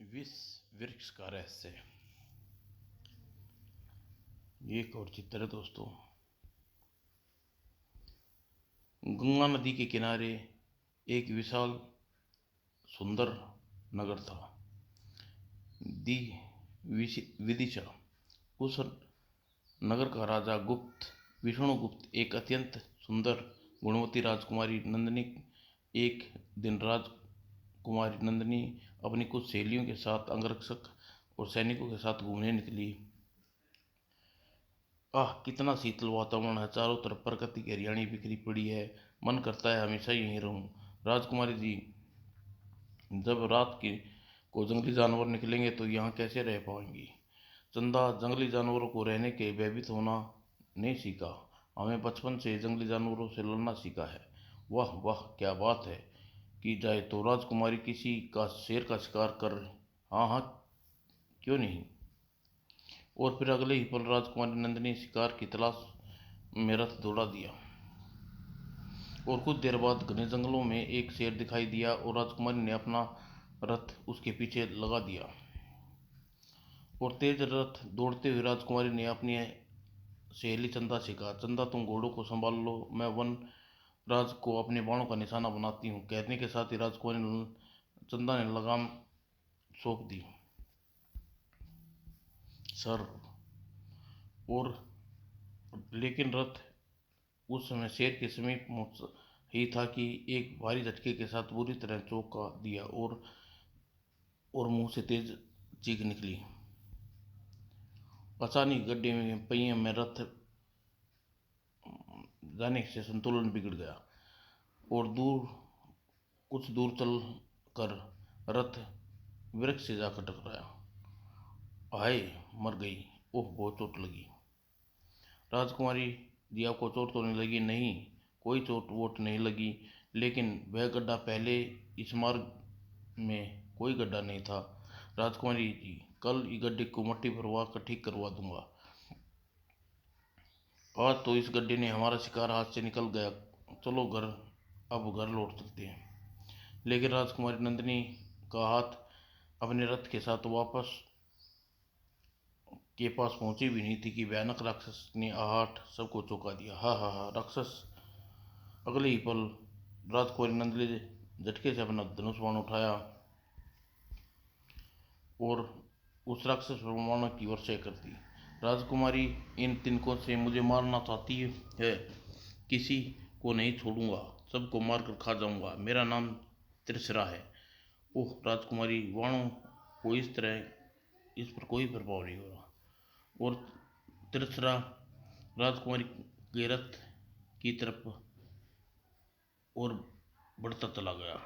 विष वृक्ष का रहस्य। ये एक और चित्र है दोस्तों। गंगा नदी के किनारे एक विशाल सुंदर नगर था, दी विदिशा। उस नगर का राजा विष्णुगुप्त एक अत्यंत सुंदर गुणवती राजकुमारी नंदिनी। एक दिन राजकुमारी नंदिनी अपनी कुछ सहेलियों के साथ अंगरक्षक और सैनिकों के साथ घूमने निकली। आह, कितना शीतल वातावरण है, चारों तरफ प्रकृति की हरियाली बिखरी पड़ी है, मन करता है हमेशा यहीं रहूं। राजकुमारी जी, जब रात की को जंगली जानवर निकलेंगे तो यहाँ कैसे रह पाएंगी। चंदा जंगली जानवरों को रहने के भयभीत होना नहीं सीखा, हमें बचपन से जंगली जानवरों से लड़ना सीखा है। वाह वाह, क्या बात है। की जाए तो राजकुमारी किसी का शेर का शिकार कर। हाँ हाँ, क्यों नहीं। और फिर अगले ही पल राजकुमारी नंदिनी शिकार की तलाश में रथ दौड़ा दिया। और कुछ देर बाद घने जंगलों में एक शेर दिखाई दिया और राजकुमारी ने अपना रथ उसके पीछे लगा दिया। और तेज रथ दौड़ते हुए राजकुमारी ने अपनी सहेली चंदा से कहा, चंदा तुम घोड़ों को संभाल लो, मैं वन राज को अपने बाणों का निशाना बनाती हूँ। कहने के साथ ही राजकुमारी चंदा ने लगाम सौंप दी। सर और लेकिन रथ उस समय शेर के समीप ही था कि एक भारी झटके के साथ बुरी तरह चौंका दिया और मुंह से तेज चीख निकली। अचानक गड्ढे में पहिए में रथ जाने से संतुलन बिगड़ गया और कुछ दूर चल कर रथ वृक्ष से जाकर टकराया। हाय, मर गई। ओह, बहुत चोट लगी। राजकुमारी जी, आपको चोट तो नहीं लगी। नहीं, कोई चोट वोट नहीं लगी, लेकिन वह गड्ढा पहले इस मार्ग में कोई गड्ढा नहीं था। राजकुमारी जी, कल इस गड्ढे को मट्टी भरवा कर ठीक करवा दूंगा। आज तो इस गड्ढे ने हमारा शिकार हाथ से निकल गया। चलो अब घर लौट सकते हैं। लेकिन राजकुमारी नंदिनी का हाथ अपने रथ के साथ वापस के पास पहुंची भी नहीं थी कि भयानक राक्षस ने आहट सबको चौंका दिया। हा हा हा, राक्षस। अगले ही पल राजकुमारी नंदिनी झटके से अपना धनुष बाण उठाया और उस राक्षस पर मारने की वर्षा कर दी। राजकुमारी, इन तिनकों से मुझे मारना चाहती है, किसी को नहीं छोड़ूंगा, सबको मारकर खा जाऊंगा। मेरा नाम त्रिशरा है। ओह राजकुमारी, बाणों को इस पर कोई प्रभाव नहीं हो रहा। और त्रिशरा राजकुमारी के रथ की तरफ और बढ़ता चला गया।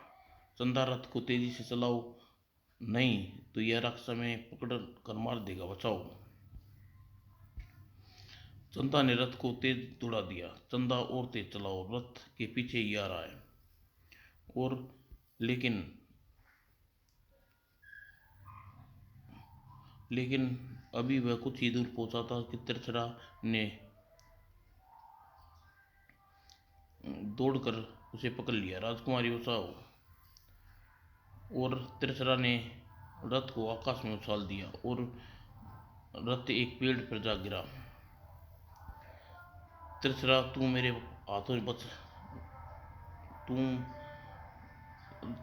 चंदा, रथ को तेजी से चलाओ, नहीं तो यह राक्षस हमें पकड़ कर मार देगा, बचाओ। चंदा ने रथ को तेज दौड़ा दिया। चंदा, और तेज चलाओ, रथ के पीछे ही आ रहा है। और लेकिन लेकिन अभी वह कुछ ही दूर पहुंचा था कि त्रिशरा ने दौड़कर उसे पकड़ लिया। राजकुमारी, बचाओ। और त्रिशरा ने रथ को आकाश में उछाल दिया और रथ एक पेड़ पर जा गिरा। त्रिशरा, तू मेरे हाथों में बच तू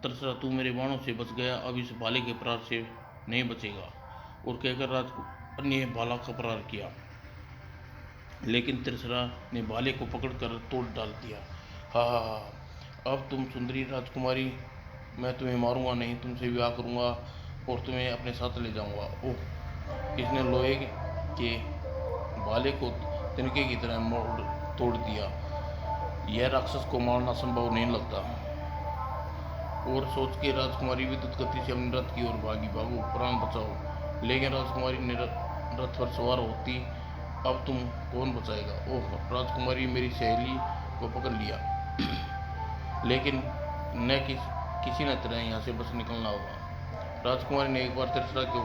त्रिशरा, तू मेरे बाणों से बच गया, अब इस भाले के प्रहार से नहीं बचेगा। और कहकर राजकुमार ने भाला का प्रहार किया, लेकिन त्रिशरा ने भाले को पकड़कर तोड़ डाल दिया। हा हा हा, अब तुम सुंदरी राजकुमारी, मैं तुम्हें मारूंगा नहीं, तुमसे विवाह करूंगा और तुम्हें अपने साथ ले जाऊंगा। ओह, इसने लोहे के भाले को तिनके की तरह तोड़ दिया। यह राक्षस को मारना संभव नहीं लगता। और सोच के राजकुमारी विद्युत गति से अपने रथ की ओर भागी। भागो, प्राण बचाओ। लेकिन राजकुमारी ने रथ पर सवार होती, अब तुम कौन बचाएगा। ओह राजकुमारी, मेरी सहेली को पकड़ लिया, लेकिन न किसी न तरह यहाँ से बच निकलना होगा। राजकुमारी ने एक बार त्रिशरा के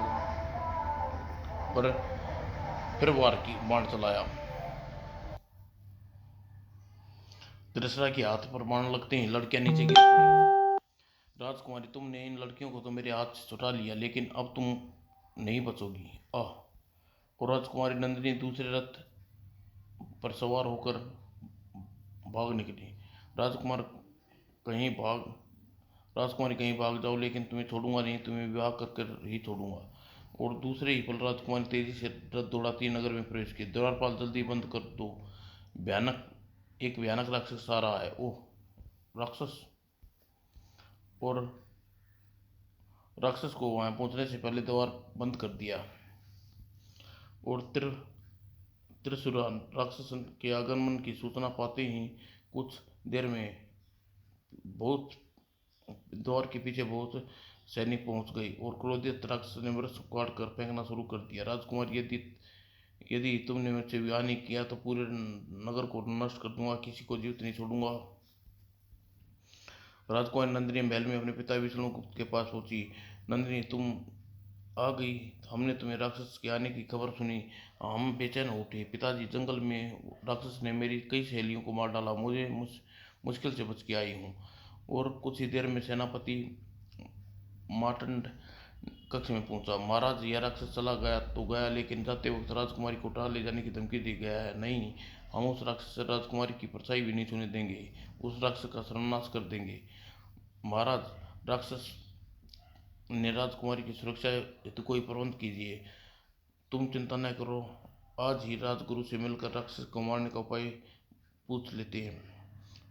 ऊपर फिर बाण चलाया। त्रिशरा के हाथ पर बाण लगते ही लड़कियां नीचे गिर पड़ी। राजकुमारी, तुमने इन लड़कियों को तो मेरे हाथ से छुड़ा लिया, लेकिन अब तुम नहीं बचोगी। आह। और राजकुमारी नंदिनी दूसरे रथ पर सवार होकर भाग निकली। राजकुमार कहीं भाग राजकुमारी, कहीं भाग जाओ, लेकिन तुम्हें छोड़ूंगा नहीं, तुम्हें विवाह कर कर ही छोड़ूंगा। और दूसरे ही पल राजकुमारी तेजी से रथ दौड़ाती नगर में प्रवेश की। द्वारपाल, जल्दी बंद कर दो, भयानक एक भयानक राक्षस आ रहा है। ओह, राक्षस! और राक्षस को वहां पहुंचने से पहले द्वार बंद कर दिया। और त्रिशुरा राक्षस के आगमन की सूचना पाते ही कुछ देर में बहुत द्वार के पीछे बहुत सैनिक पहुंच गए, और क्रोधित राक्षस ने वृक्ष उखाड़ कर फेंकना शुरू कर दिया। राजकुमार, यदि यदि तुमने मुझसे विवाह नहीं किया तो पूरे नगर को नष्ट कर दूंगा, किसी को जीवित नहीं छोड़ूंगा। राजकुमारी नंदिनी महल में अपने पिता विष्णुगुप्त के पास पहुंची। नंदिनी, तुम आ गई। हमने तुम्हें राक्षस के आने की खबर सुनी, हम बेचैन हो उठे। पिताजी, जंगल में राक्षस ने मेरी कई सहेलियों को मार डाला, मुश्किल से बच के आई हूँ। और कुछ ही देर में सेनापति मार्तंड कक्ष में पहुंचा। महाराज, यह राक्षस चला गया तो गया, लेकिन जाते वक्त राजकुमारी को उठा ले जाने की धमकी दी गया है। नहीं, हम उस राक्षस से राजकुमारी की परछाई भी नहीं छूने देंगे। उस राक्षस का सर्वनाश कर देंगे। महाराज, राक्षस ने राजकुमारी की सुरक्षा हेतु कोई प्रबंध कीजिए। तुम चिंता न करो, आज ही राजगुरु से मिलकर राक्षस को मारने का उपाय पूछ लेते हैं।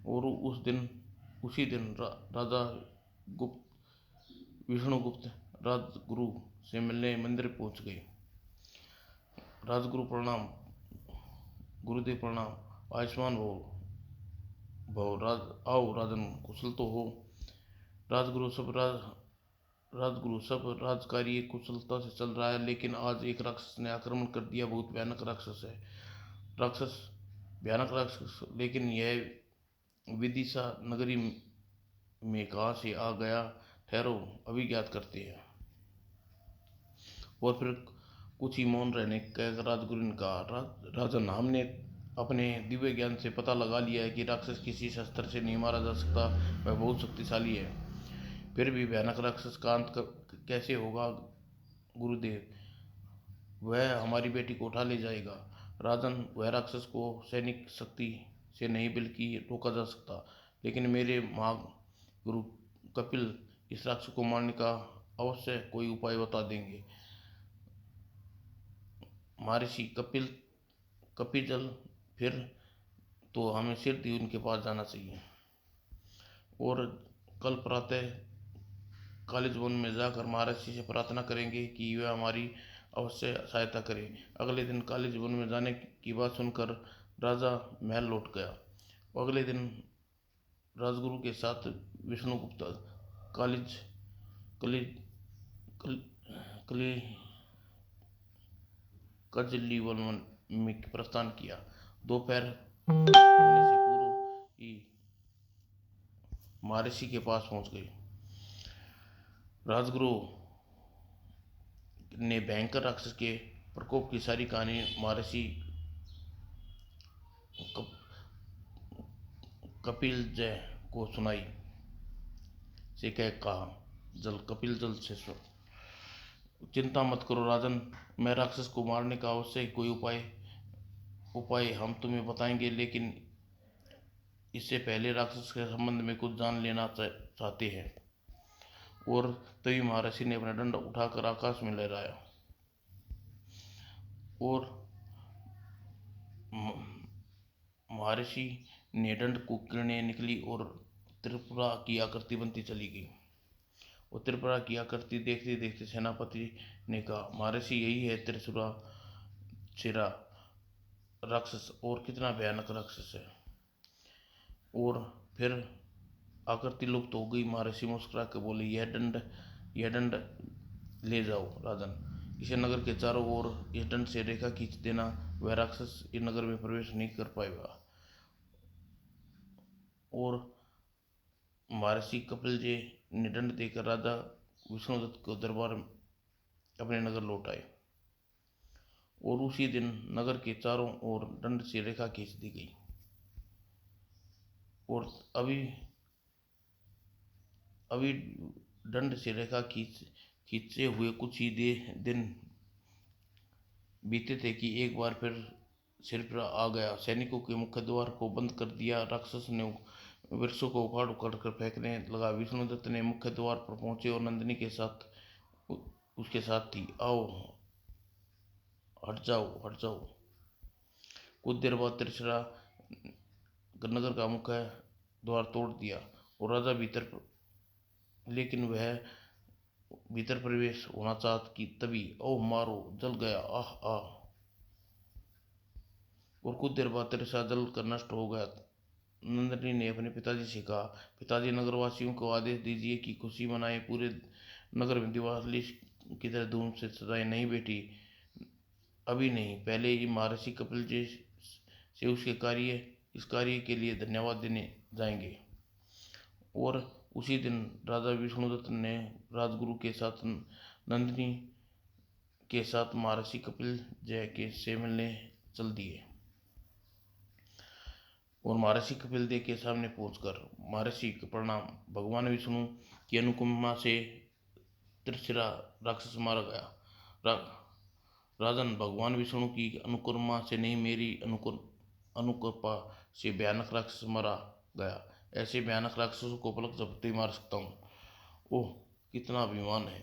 और उसी दिन राजा विष्णुगुप्त राजगुरु से मिलने मंदिर पहुंच गए। राजगुरु प्रणाम। गुरुदेव प्रणाम। आयुष्मान भव राज। आओ राजन, कुशल तो हो? राजगुरु सब राज राजगुरु, सब राजकार्य कुशलता से चल रहा है, लेकिन आज एक राक्षस ने आक्रमण कर दिया। बहुत भयानक राक्षस है। राक्षस भयानक राक्षस, लेकिन यह विदिशा नगरी में कहाँ से आ गया? ठहरो, अभी ज्ञात करते हैं। और फिर कुछ ही मौन रहने कहकर राजगुरु ने कहा, राजन, हमने अपने दिव्य ज्ञान से पता लगा लिया है कि राक्षस किसी शस्त्र से नहीं मारा जा सकता, वह बहुत शक्तिशाली है। फिर भी भयानक राक्षस का अंत कैसे होगा गुरुदेव? वह हमारी बेटी को उठा ले जाएगा। राजन, वह राक्षस को सैनिक शक्ति से नहीं बल्कि रोका जा सकता, लेकिन मेरे महागुरु कपिल इस राक्षस को मारने का अवश्य कोई उपाय बता देंगे। महर्षि कपिल, फिर तो हमें सिर्फ ही उनके पास जाना चाहिए, और कल प्रातः कालिज वन में जाकर महर्षि से प्रार्थना करेंगे कि वह हमारी अवश्य सहायता करें। अगले दिन कालिज वन में जाने की बात सुनकर राजा महल लौट गया। अगले दिन राजगुरु के साथ विष्णुगुप्त कालिज कली कल, कली कजली वन में प्रस्थान किया। दोपहर होने से पूर्व ही महर्षि के पास पहुंच गए। राजगुरु ने भयंकर राक्षस के प्रकोप की सारी कहानी महर्षि कपिल जय को सुनाई। से कहा, जल कपिल जल से चिंता मत करो राजन, मैं राक्षस को मारने का अवश्य कोई उपाय हम तुम्हें बताएंगे, लेकिन इससे पहले राक्षस के संबंध में कुछ जान लेना चाहते हैं। और तभी महर्षि ने अपना दंड उठाकर आकाश में लहराया, और महर्षि ने दंड को किरणें निकली और त्रिपुरा की आकृति बनती चली गई। और त्रिपुरा की आकृति देखते देखते सेनापति ने कहा, महर्षि, यही है त्रिपुरा चिरा राक्षस, और कितना भयानक राक्षस है। और फिर आकृति लुप्त हो गई। महर्षि मुस्कुरा कर बोले, यह दंड ले जाओ राजन, इसे नगर के चारों ओर इस दंड से रेखा खींच देना, वह राक्षस इस नगर में प्रवेश नहीं कर पाएगा। और महर्षि कपिल जी ने दंड देकर राजा विष्णुदत्त को दरबार अपने नगर लौट आए, और उसी दिन नगर के चारों ओर दंड से रेखा खींच दी गई। और अभी दंड से रेखा खींचे हुए कुछ ही दिन बीते थे कि एक बार फिर सिर पर आ गया। सैनिकों के मुख्य द्वार को बंद कर दिया। राक्षस ने वृक्षों को उखाड़ उखाड़ कर फेंकने लगा। विष्णुदत्त ने मुख्य द्वार पर पहुंचे और नंदिनी के साथ उसके साथ थी। आओ, हट जाओ, हट जाओ। कुछ देर बाद त्रिशरा नगर का मुख्य द्वार तोड़ दिया और राजा लेकिन वह भीतर प्रवेश होना चाहता कि तभी ओह मारो, जल गया, आह आह। और कुछ देर बाद त्रिशरा जल कर नष्ट हो गया। नंदिनी ने अपने पिताजी से कहा, पिताजी, नगरवासियों को आदेश दीजिए कि खुशी मनाए। पूरे नगर में दिवाली की तरह धूम से सजाएं। नहीं बेटी, अभी नहीं, पहले ही महर्षि कपिल जी से इस कार्य के लिए धन्यवाद देने जाएंगे। और उसी दिन राजा विष्णुदत्त ने राजगुरु के साथ नंदिनी के साथ महर्षि कपिल जय के से मिलने चल दिए। और महर्षि कपिल देव के सामने पहुंचकर महर्षि के प्रणाम। भगवान विष्णु की अनुकंपा से त्रिशिरा राक्षस मारा गया। रा, राजन, भगवान विष्णु की अनुकंपा से नहीं, मेरी अनुकंपा से भयानक राक्षस मारा गया। ऐसे भयानक राक्षसों को पलक झपकते ही मार सकता हूँ। ओह, कितना अभिमान है।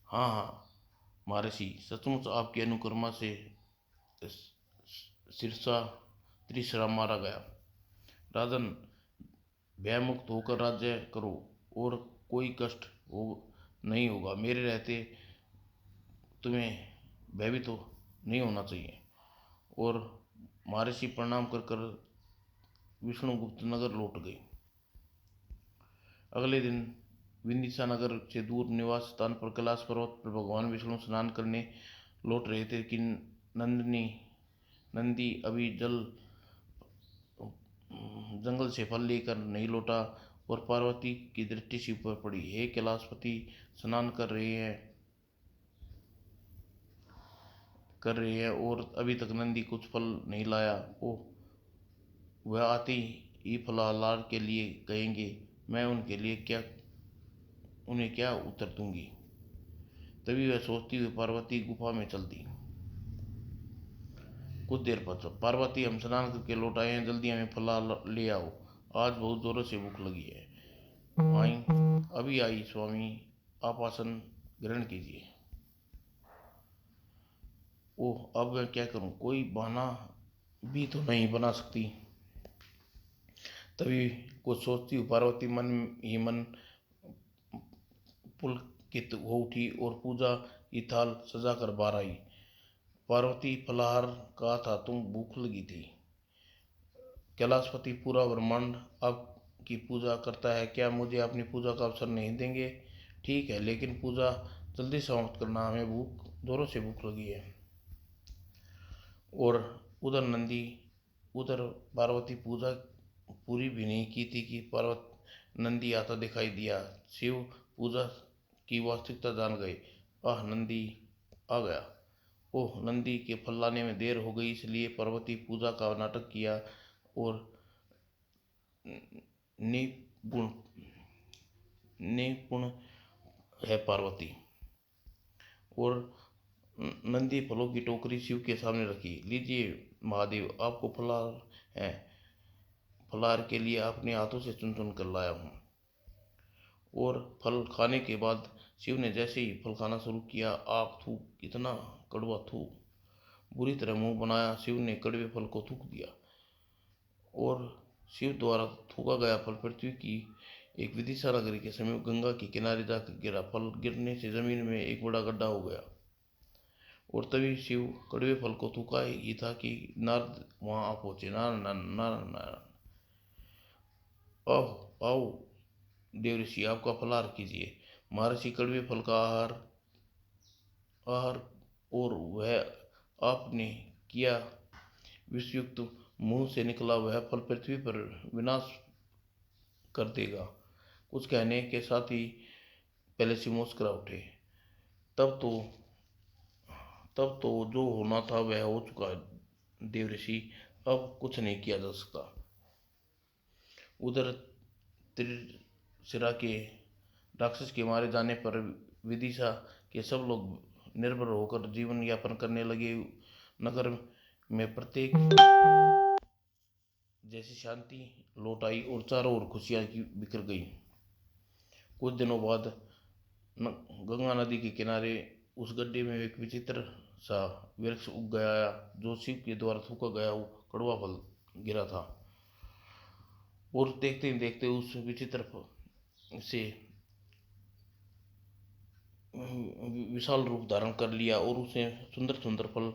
हाँ हाँ महर्षि, सचमुच आपकी अनुकंपा से सिरसा त्रिशिरा मारा गया। राजन, भयमुक्त होकर राज्य करो और कोई कष्ट नहीं होगा। मेरे रहते तुम्हें भयभीत तो नहीं होना चाहिए। और महर्षि प्रणाम कर कर विष्णुगुप्त नगर लौट गए। अगले दिन विंदिशा नगर से दूर निवास स्थान पर कैलाश पर्वत पर भगवान विष्णु स्नान करने लौट रहे थे कि नंदी अभी जंगल से फल लेकर नहीं लौटा और पार्वती की दृष्टि से ऊपर पड़ी। हे कैलाशपति, स्नान कर रहे हैं और अभी तक नंदी कुछ फल नहीं लाया। ओह, वह आते ही फलाहार के लिए कहेंगे, मैं उन्हें क्या उत्तर दूंगी। तभी वह सोचती हुई पार्वती गुफा में चल दी। कुछ देर पश्चात, पार्वती, हम स्नान करके लौट आए हैं, जल्दी हमें फलाहार ले आओ, आज बहुत जोरों से भूख लगी है। आई, अभी आई स्वामी, आप आसन ग्रहण कीजिए। ओह, अब मैं क्या करूं, कोई बहाना भी तो नहीं बना सकती। तभी कुछ सोचती हुई पार्वती मन ही मन पुलकित हो उठी और पूजा की थाल सजाकर बाहर आई। पार्वती, फलाहार कहा था, तुम भूख लगी थी। कैलाशपति, पूरा ब्रह्मांड आपकी पूजा करता है, क्या मुझे अपनी पूजा का अवसर नहीं देंगे। ठीक है, लेकिन पूजा जल्दी समाप्त करना, हमें जोरों से भूख लगी है। और उधर पार्वती पूजा पूरी भी नहीं की थी कि नंदी आता दिखाई दिया। शिव पूजा की वास्तविकता जान गए। आह, नंदी आ गया। ओह, नंदी के फल लाने में देर हो गई, इसलिए पार्वती पूजा का नाटक किया और निपुण निपुण है पार्वती। और नंदी फलों की टोकरी शिव के सामने रखी। लीजिए महादेव, आपको फलाहार है। फलाहार के लिए अपने हाथों से चुन चुन कर लाया हूँ। और फल खाने के बाद शिव ने जैसे ही फल खाना शुरू किया, आग थूक, इतना कड़वा थूक, बुरी तरह मुंह बनाया। शिव ने कड़वे फल को थूक दिया और शिव द्वारा थूका गया फल पृथ्वी की एक विदिशा नगरी के समीप गंगा के किनारे जाकर गिरा। फल गिरने से जमीन में एक बड़ा गड्ढा हो गया और तभी शिव कड़वे फल को थूका ही था कि नारद वहां आ पहुंचे। नारायण नारायण नारायण। ओह, आओ देवऋषि, आपका फलाहार कीजिए। महर्षि कड़वे फल का आहार और वह आपने किया विषयुक्त मुंह से निकला वह फल पृथ्वी पर विनाश कर देगा। कुछ कहने के साथ ही पहले से मुस्कुरा उठे। तब तो तब तो जो होना था वह हो चुका देवऋषि, अब कुछ नहीं किया जा सकता। उधर त्रिशिरा के राक्षस के मारे जाने पर विदिशा के सब लोग निर्भर होकर जीवन यापन करने लगे। नगर में प्रत्येक जैसी शांति लौट आई और चारों ओर खुशियां की बिखर गई। कुछ दिनों बाद गंगा नदी के किनारे उस गड्ढे में एक विचित्र सा वृक्ष उग गया, जो शिव के द्वारा थूका गया कड़वा फल गिरा था। और देखते ही देखते उस विचित्र से विशाल रूप धारण कर लिया और उसे सुंदर सुंदर फल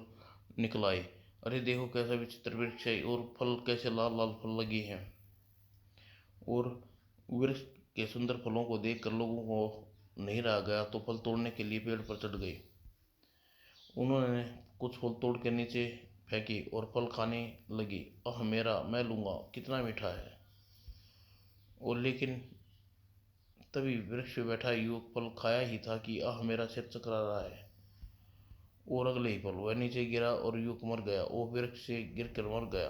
निकल आए। अरे देखो कैसा विचित्र वृक्ष है और फल कैसे लाल लाल फल लगे हैं। और वृक्ष के सुंदर फलों को देखकर लोगों को नहीं रहा गया तो फल तोड़ने के लिए पेड़ पर चढ़ गए। उन्होंने कुछ फल तोड़ के नीचे फेंके और फल खाने लगे। मेरा, मैं लूँगा, कितना मीठा है। और लेकिन तभी वृक्ष पे बैठा युवक फल खाया ही था कि मेरा सिर चकरा रहा है। और अगले ही पल वह नीचे गिरा और युवक मर गया। वो वृक्ष से गिरकर मर गया।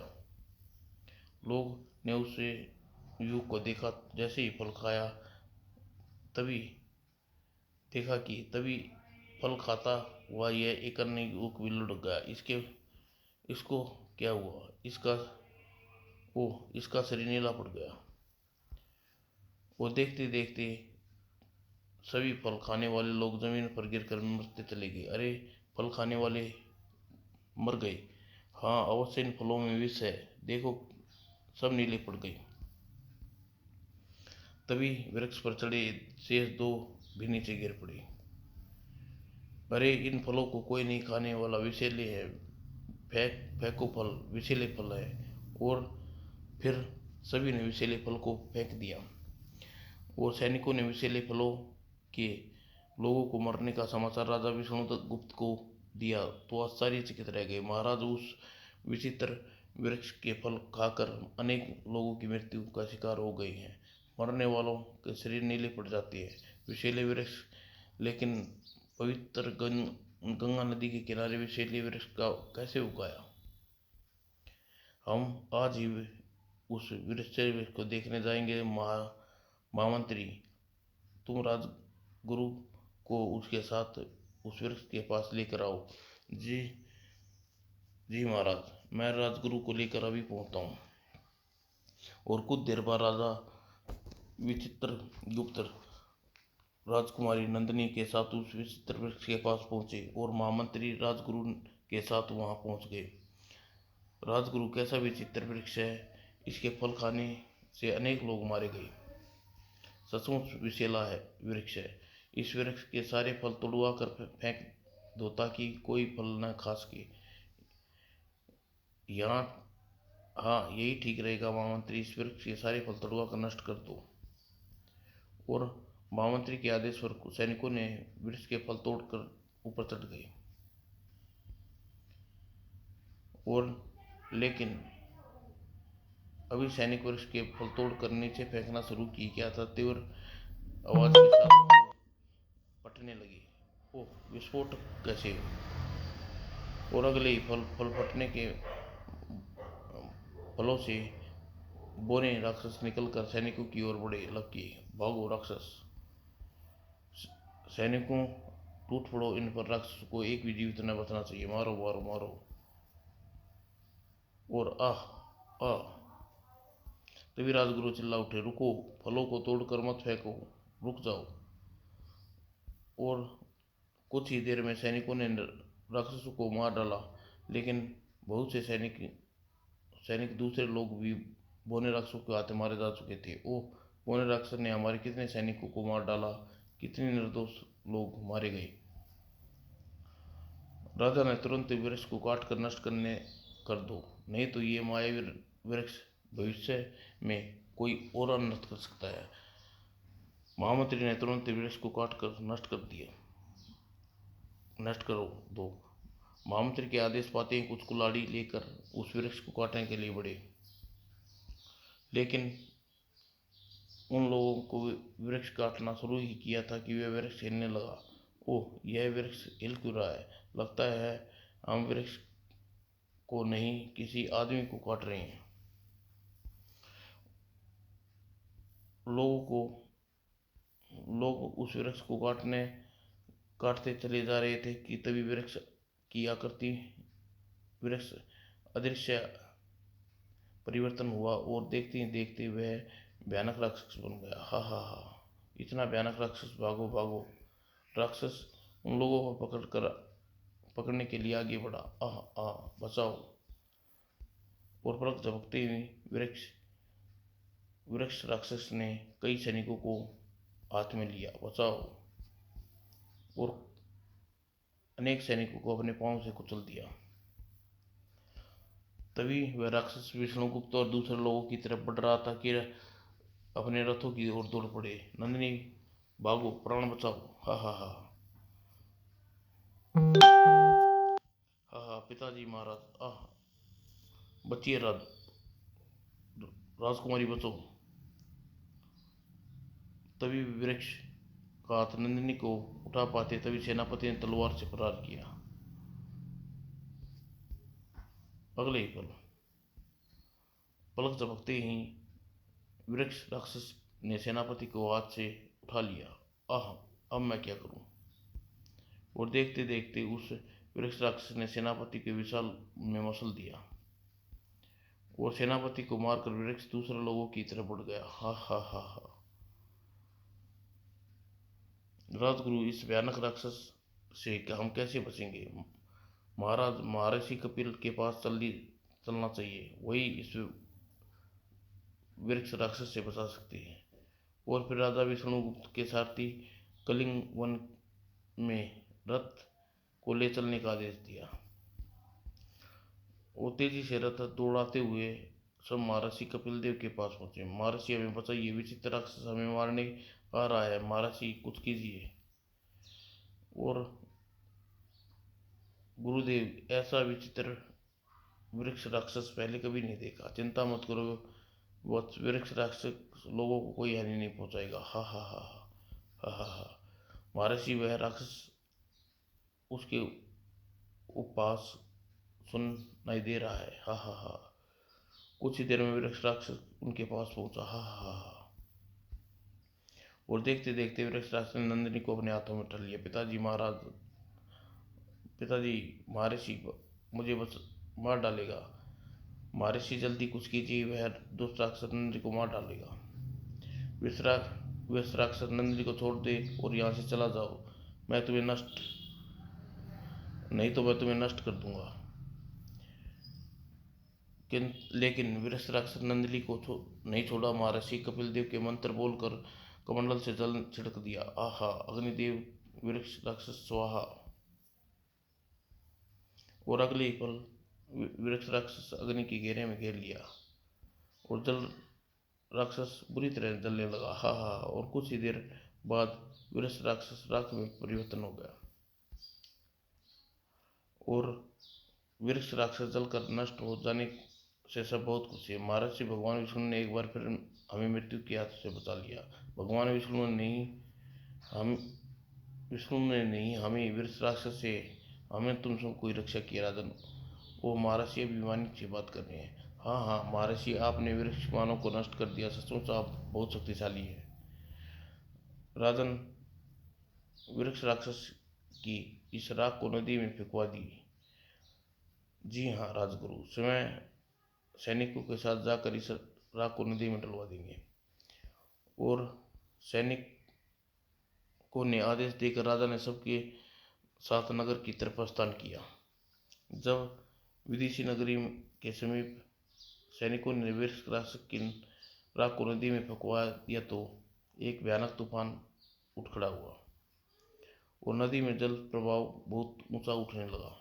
लोग ने उसे युवक को देखा, जैसे ही फल खाया तभी देखा कि तभी फल खाता हुआ यह एक अन्य युवक भी लुढ़क गया। इसको क्या हुआ? इसका शरीर नीला पड़ गया। वो देखते देखते सभी फल खाने वाले लोग जमीन पर गिरकर मरते चले गए। अरे, फल खाने वाले मर गए। हाँ, अवश्य इन फलों में विष है, देखो, सब नीले पड़ गए। तभी वृक्ष पर चढ़े शेष दो भी नीचे गिर पड़े। अरे, इन फलों को कोई नहीं खाने वाला, विषैले हैं, फेंको फल, विषैले फल है। और फिर सभी ने विषैले फल को फेंक दिया। और सैनिकों ने विषैले फलों के लोगों को मरने का समाचार राजा विष्णुगुप्त को दिया तो आश्चर्यचकित रह गए। महाराज, उस विचित्र वृक्ष के फल खाकर अनेक लोगों की मृत्यु का शिकार हो गई हैं। मरने वालों के शरीर नीले पड़ जाते हैं। विषैले वृक्ष, लेकिन पवित्र गंगा नदी के किनारे विषैले वृक्ष का कैसे उगाया? हम आज ही उस वृक्ष को देखने जाएंगे। महामंत्री, तुम राजगुरु को उसके साथ उस वृक्ष के पास लेकर आओ। जी जी महाराज, मैं राजगुरु को लेकर अभी पहुंचता हूँ। और कुछ देर बाद राजा विचित्र गुप्त राजकुमारी नंदिनी के साथ उस विचित्र वृक्ष के पास पहुंचे और महामंत्री राजगुरु के साथ वहां पहुंच गए। राजगुरु, कैसा विचित्र वृक्ष है, इसके फल खाने से अनेक लोग मारे गए। सचमुच विषैला है वृक्ष है। इस वृक्ष के सारे फल तोड़वा कर फेंक दो ताकि कोई फल न खा सके। यहाँ, हाँ, यही ठीक रहेगा महामंत्री, इस वृक्ष के सारे फल तोड़वा कर नष्ट कर दो। और महामंत्री के आदेश पर सैनिकों ने वृक्ष के फल तोड़कर ऊपर चढ़ गए। और लेकिन अभी सैनिक वृक्ष के फल तोड़कर नीचे फेंकना शुरू की क्या था, तीव्र आवाज के साथ फटने लगे। ओह, विस्फोट कैसे? और अगले ही फल फटने के फलों से बोने राक्षस निकलकर सैनिकों की ओर बढ़े लगे। भागो राक्षस! सैनिकों, टूट पड़ो इन पर, राक्षस को एक भी जीवित न बचना चाहिए, मारो मारो मारो। और आह आह! तभी राजगुरु चिल्ला उठे, रुको, फलों को तोड़कर मत फेंको, रुक जाओ। और कुछ ही देर में सैनिकों ने राक्षसों को मार डाला। लेकिन बहुत से सैनिक दूसरे लोग भी बोने राक्षसों के हाथ मारे जा चुके थे। ओह, बोने राक्षस ने हमारे कितने सैनिकों को मार डाला, कितने निर्दोष लोग मारे गए। राजा ने तुरंत वृक्ष को काट कर नष्ट करने कर दो, नहीं तो ये मायावी वृक्ष भविष्य में कोई और अनर्थ कर सकता है। महामंत्री ने तुरंत वृक्ष को काट कर नष्ट करो दो। महामंत्री के आदेश पाते ही कुछ कुल्हाड़ी लेकर उस वृक्ष को काटने के लिए बढ़े। लेकिन उन लोगों को वृक्ष काटना शुरू ही किया था कि वह वृक्ष हिलने लगा। ओह, यह वृक्ष हिल क्यों रहा है? लगता है हम वृक्ष को नहीं, किसी आदमी को काट रहे हैं। लोगों को लोग उस वृक्ष को काटते चले जा रहे थे कि तभी वृक्ष की आकृति वृक्ष अदृश्य परिवर्तन हुआ और देखते ही देखते वह भयानक राक्षस बन गया। हा हा हा, इतना भयानक राक्षस, भागो भागो। राक्षस उन लोगों को पकड़ने के लिए आगे बढ़ा। आह आह, बचाओ। और पलक झपकते हुए वृक्ष वृक्ष राक्षस ने कई सैनिकों को हाथ में लिया। बचाओ। और अनेक सैनिकों को अपने पांव से कुचल दिया। तभी वह राक्षस विष्णुगुप्त और दूसरे लोगों की तरफ बढ़ रहा था कि अपने रथों की ओर दौड़ पड़े। नंदिनी, भागो, प्राण बचाओ। हा हा हा हा हा, पिताजी महाराज, आह, बचिए राजकुमारी, बचो। तभी वृक्ष का हाथ नंदिनी को उठा पाते तभी सेनापति ने तलवार से प्रहार किया। अगले ही पल पलक झपकते ही वृक्ष राक्षस ने सेनापति को हाथ से उठा लिया। आह, अब मैं क्या करूं। और देखते देखते उस वृक्ष राक्षस ने सेनापति के विशाल में मसल दिया और सेनापति को मारकर वृक्ष दूसरे लोगों की तरफ बढ़ गया। हा हा हा हा। राजगुरु, इस भयानक राक्षस से हम कैसे बचेंगे। महाराज, महर्षि कपिल के पास चलना चाहिए, वही इस वृक्ष राक्षस से बचा सकते हैं। और फिर राजा विष्णुगुप्त के सारथी कलिंग वन में रथ को ले चलने का आदेश दिया। वो तेजी से रथ दौड़ाते हुए सब महर्षि कपिल देव के पास पहुंचे। महर्षि, हमें बताइए, विचित्र राक्षस हमें मारने आ रहा है, महर्षि कुछ कीजिए। और गुरुदेव, ऐसा विचित्र वृक्ष राक्षस पहले कभी नहीं देखा। चिंता मत करो, वह वृक्ष राक्षस लोगों को कोई हानि नहीं पहुंचाएगा। हा हा हा हा हा हा। महर्षि, वह राक्षस उसके पास सुनाई दे रहा है। हा हा हा। कुछ ही देर में वृक्ष राक्षस उनके पास पहुंचा। हा हा हा। और देखते देखते वृक्ष राक्षस ने नंदिनी को अपने हाथों में उठा लिया। पिताजी महाराज, पिताजी, महर्षि मुझे बस मार डालेगा। महर्षि, जल्दी कुछ कीजिए, वह दुष्ट राक्षस नंदिनी को मार डालेगा। वृक्ष राक्षस, नंदिनी को छोड़ दे और यहाँ से चला जाओ, मैं तुम्हें नष्ट नहीं तो मैं तुम्हें नष्ट कर दूंगा। लेकिन वृक्ष राक्षस नंदिनी को नहीं छोड़ा। महर्षि कपिल देव के मंत्र बोलकर कमंडल से जल छिड़क दिया। आहा, अग्निदेव, वृक्ष राक्षस स्वाहा। और अगले ही पल वृक्ष राक्षस अग्नि के घेरे में घेर लिया और जल राक्षस बुरी तरह जलने लगा। हा हा। और कुछ ही देर बाद वृक्ष राक्षस राख में परिवर्तन हो गया और वृक्ष राक्षस जलकर नष्ट हो जाने से सब बहुत खुश है। महर्षि, भगवान विष्णु ने एक बार फिर हमें मृत्यु के हाथ से बचा लिया। भगवान विष्णु ने नहीं हमें वृक्ष राक्षस से हमें तुम सब कोई रक्षा की। राजन, वो महर्षि अभिमानी से बात कर रहे हैं। हाँ हाँ महर्षि, आपने वृक्ष मानव को नष्ट कर दिया, सचमुच आप बहुत शक्तिशाली है। राजन, वृक्ष राक्षस की इस राख को नदी में फेंकवा दी। जी हाँ राजगुरु, स्वयं सैनिकों के साथ जाकर इस राख को नदी में डलवा देंगे। और सैनिकों ने आदेश देकर राजा ने सबके साथ नगर की तरफ प्रस्थान किया। जब विदेशी नगरी के समीप सैनिकों ने वृक्ष राक्षस की राख को नदी में फेंकवा दिया तो एक भयानक तूफान उठ खड़ा हुआ और नदी में जल प्रवाह बहुत ऊंचा उठने लगा।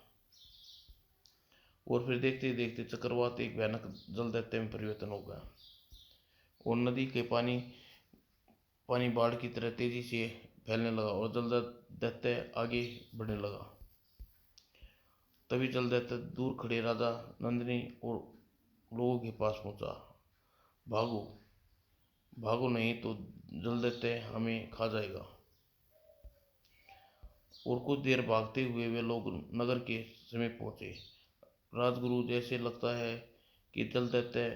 और फिर देखते ही देखते चक्रवात एक भयानक जल दैत्य में परिवर्तन हो गया और नदी के पानी बाढ़ की तरह तेजी से फैलने लगा और जल दैत्य आगे बढ़ने लगा। तभी जल दैत्य दूर खड़े राजा, नंदिनी और लोगों के पास पहुंचा। भागो भागो, नहीं तो जल दैत्य हमें खा जाएगा। और कुछ देर भागते हुए वे लोग नगर के समीप पहुंचे। राजगुरु, जैसे लगता है कि जल दैत्य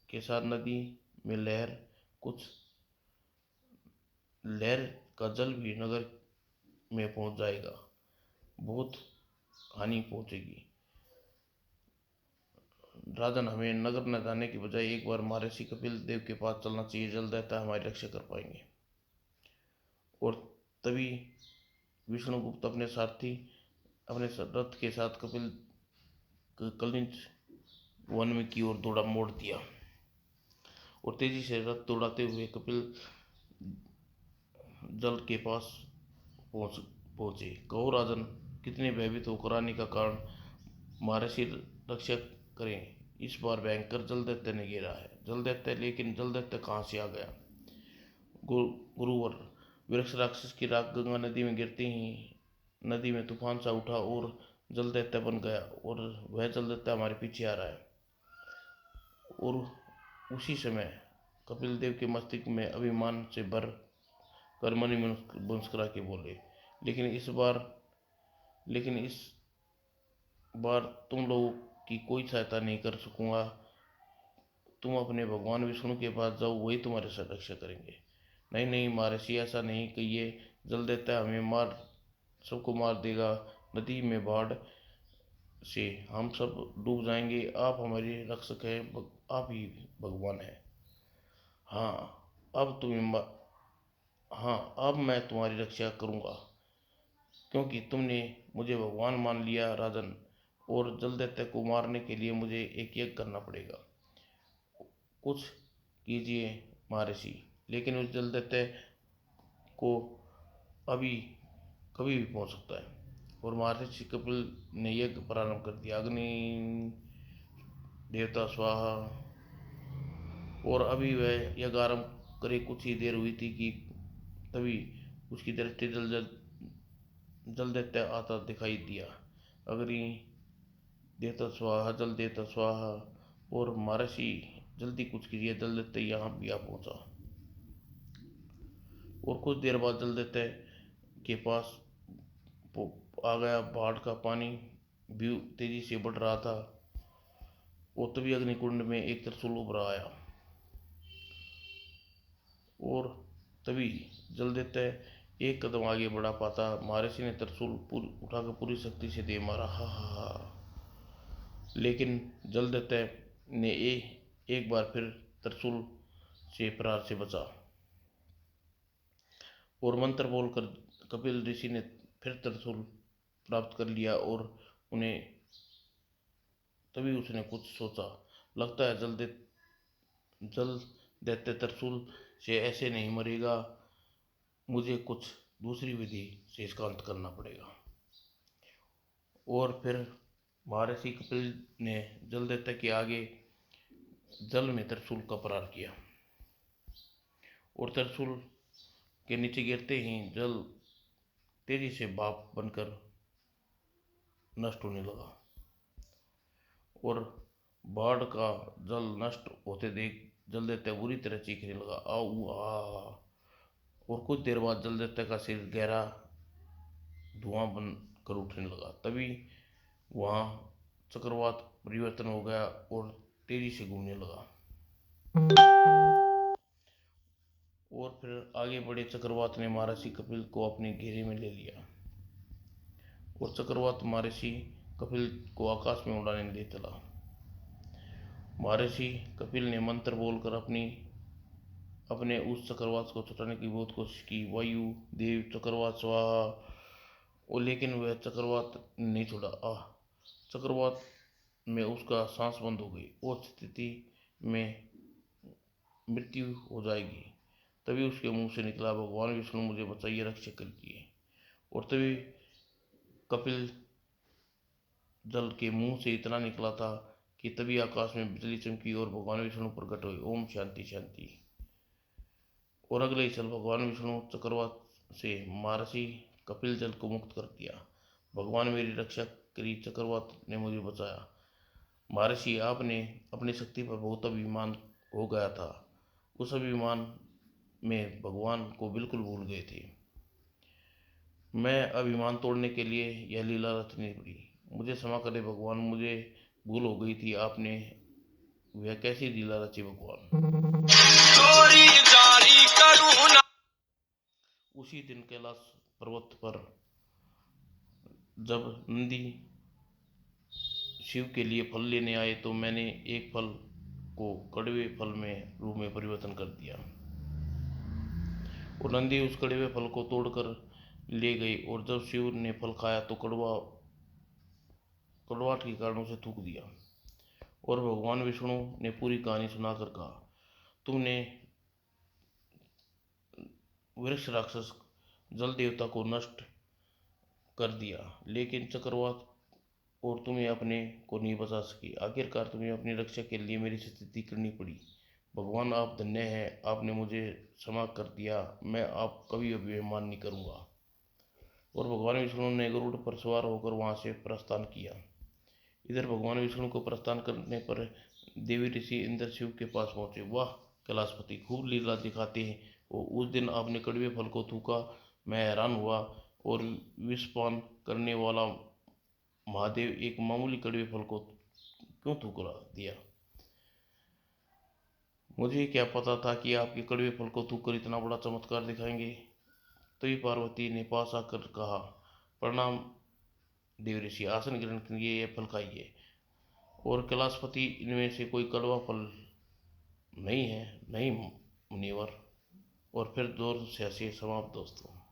के साथ नदी में लहर का जल भी नगर में पहुंच जाएगा, बहुत हानि पहुंचेगी। राजन, हमें नगर न जाने की बजाय एक बार महर्षि कपिल देव के पास चलना चाहिए, जल देवता हमारी रक्षा कर पाएंगे। और तभी विष्णुगुप्त अपने सारथी अपने रथ के साथ कपिल कलिंच वन में की ओर दौड़ा मोड़ दिया और तेजी से रथ दौड़ाते हुए कपिल जल के पास पहुंचे। कहो राजन, कितने भयभीत होकर आने का कारण महर्षि रक्षा करें। इस बार भयंकर जल दैत्य ने घेरा है। जल दैत्य, लेकिन जल दैत्य कहाँ से आ गया? गुरुवर, वृक्ष राक्षस की राख गंगा नदी में गिरते ही नदी में तूफान सा उठा और जल दैत्य बन गया और वह जल दैत्य हमारे पीछे आ रहा है। और उसी समय कपिल देव के मस्तिष्क में अभिमान से भर कर मनी मुस्कुरा के बोले, लेकिन इस बार तुम लोगों की कोई सहायता नहीं कर सकूंगा। तुम अपने भगवान विष्णु के पास जाओ, वही तुम्हारे साथ रक्षा करेंगे। नहीं नहीं महर्षि, ऐसा नहीं कहिए, जल देता हमें सबको मार देगा। नदी में बाढ़ से हम सब डूब जाएंगे। आप हमारे रक्षक हैं, आप ही भगवान हैं। हाँ हाँ, अब मैं तुम्हारी रक्षा करूंगा, क्योंकि तुमने मुझे भगवान मान लिया राजन। और जल दैत्य को मारने के लिए मुझे एक यज्ञ करना पड़ेगा। कुछ कीजिए महर्षि, लेकिन उस जल दैत्य को अभी कभी भी पहुंच सकता है। और महर्षि कपिल ने यज्ञ प्रारंभ कर दिया। अग्नि देवता स्वाहा। और अभी वह यज्ञ आरंभ करे कुछ ही देर हुई थी कि तभी उसकी दृष्टि जल दैत्य आता दिखाई दिया। अग्नि देवता स्वाहा, जल देवता स्वाहा। और महर्षि, जल्दी कुछ कीजिए, जल दैत्य यहाँ भी आ पहुंचा। और कुछ देर बाद जल दैत्य के पास आ गया। बाढ़ का पानी भी तेजी से बढ़ रहा था और तभी अग्निकुंड में एक त्रिशूल उभरा आया। और तभी जल दैत्य एक कदम आगे बढ़ा पाता, महर्षि ने त्रिशूल उठाकर पूरी शक्ति से दे मारा। हा हा हा। लेकिन जल दैत्य ने एक बार फिर त्रिशूल से प्रहार से बचा और मंत्र बोलकर कपिल ऋषि ने फिर त्रिशूल प्राप्त कर लिया। और उन्हें तभी उसने कुछ सोचा, लगता है जल दैत्य त्रिशूल से ऐसे नहीं मरेगा, मुझे कुछ दूसरी विधि से इसका अंत करना पड़ेगा। और फिर महर्षि कपिल ने जल दैत्य के आगे जल में त्रिशूल का प्रहार किया और त्रिशूल के नीचे गिरते ही जल तेजी से भाप बनकर नष्ट होने लगा। और बाढ़ का जल नष्ट होते देख जल दैत्य बुरी तरह चीखने लगा, आओ आ। और कुछ देर बाद जल दैत्य का सिर गहरा धुआं बनकर उठने लगा। तभी वहां चक्रवात परिवर्तन हो गया और तेजी से घूमने लगा। और फिर आगे बढ़े चक्रवात ने महर्षि कपिल को अपने घेरे में ले लिया और चक्रवात महर्षि कपिल को आकाश में उड़ाने ले चला। महर्षि कपिल ने मंत्र बोलकर अपने उस चक्रवात को छुटाने की बहुत कोशिश की। वायु देव चक्रवात स्वाहा। और लेकिन वह चक्रवात नहीं छोड़ा। चक्रवात में उसका सांस बंद हो गई और स्थिति में मृत्यु हो जाएगी। तभी उसके मुंह से निकला, भगवान विष्णु मुझे बचाइए, रक्षा कीजिए। और तभी कपिल जल के मुंह से इतना निकला था कि तभी आकाश में बिजली चमकी और भगवान विष्णु प्रकट हुए। ओम शांति शांति। और अगले ही क्षण भगवान विष्णु चक्रवात से महर्षि कपिल जल को मुक्त कर दिया। भगवान मेरी रक्षा करी, चक्रवात ने मुझे बचाया। महर्षि, आपने अपनी शक्ति पर बहुत अभिमान हो गया था। उस अभिमान में भगवान को बिल्कुल भूल गए थे। मैं अभिमान तोड़ने के लिए यह लीला रचनी पड़ी। मुझे क्षमा करें भगवान, मुझे भूल हो गई थी। आपने वह कैसी लीला रची भगवान? उसी दिन कैलाश पर्वत पर जब नंदी शिव के लिए फल लेने आए तो मैंने एक फल को कड़वे फल में रूप में परिवर्तन कर दिया और नंदी उस कड़वे फल को तोड़कर ले गई और जब शिव ने फल खाया तो कड़वाहट के कारण उसे थूक दिया। और भगवान विष्णु ने पूरी कहानी सुनाकर कहा, तुमने वृक्ष राक्षस जल देवता को नष्ट कर दिया, लेकिन चक्रवात और तुम्हें अपने को नहीं बचा सकी। आखिरकार तुम्हें अपनी रक्षा के लिए मेरी स्तुति करनी पड़ी। भगवान आप धन्य हैं, आपने मुझे क्षमा कर दिया, मैं आप कभी अभिमान नहीं करूँगा। और भगवान विष्णु ने गरुड़ पर सवार होकर वहाँ से प्रस्थान किया। इधर भगवान विष्णु को प्रस्थान करने पर देवी ऋषि इंद्र शिव के पास पहुँचे। वाह कैलाशपति, खूब लीला दिखाते हैं, और उस दिन आपने कड़वे फल को थूका, मैं हैरान हुआ। और विषपान करने वाला महादेव एक मामूली कड़वे फल को क्यों ठुकरा दिया? मुझे क्या पता था कि आपके कड़वे फल को थूक कर इतना बड़ा चमत्कार दिखाएंगे। तभी पार्वती ने पास आकर कहा, प्रणाम देव ऋषि, आसन ग्रहण करिए, यह फल खाइए। और कैलाशपति, इनमें से कोई कड़वा फल नहीं है? नहीं मुनिवर। और फिर जोर से हंसे। समाप्त दोस्तों।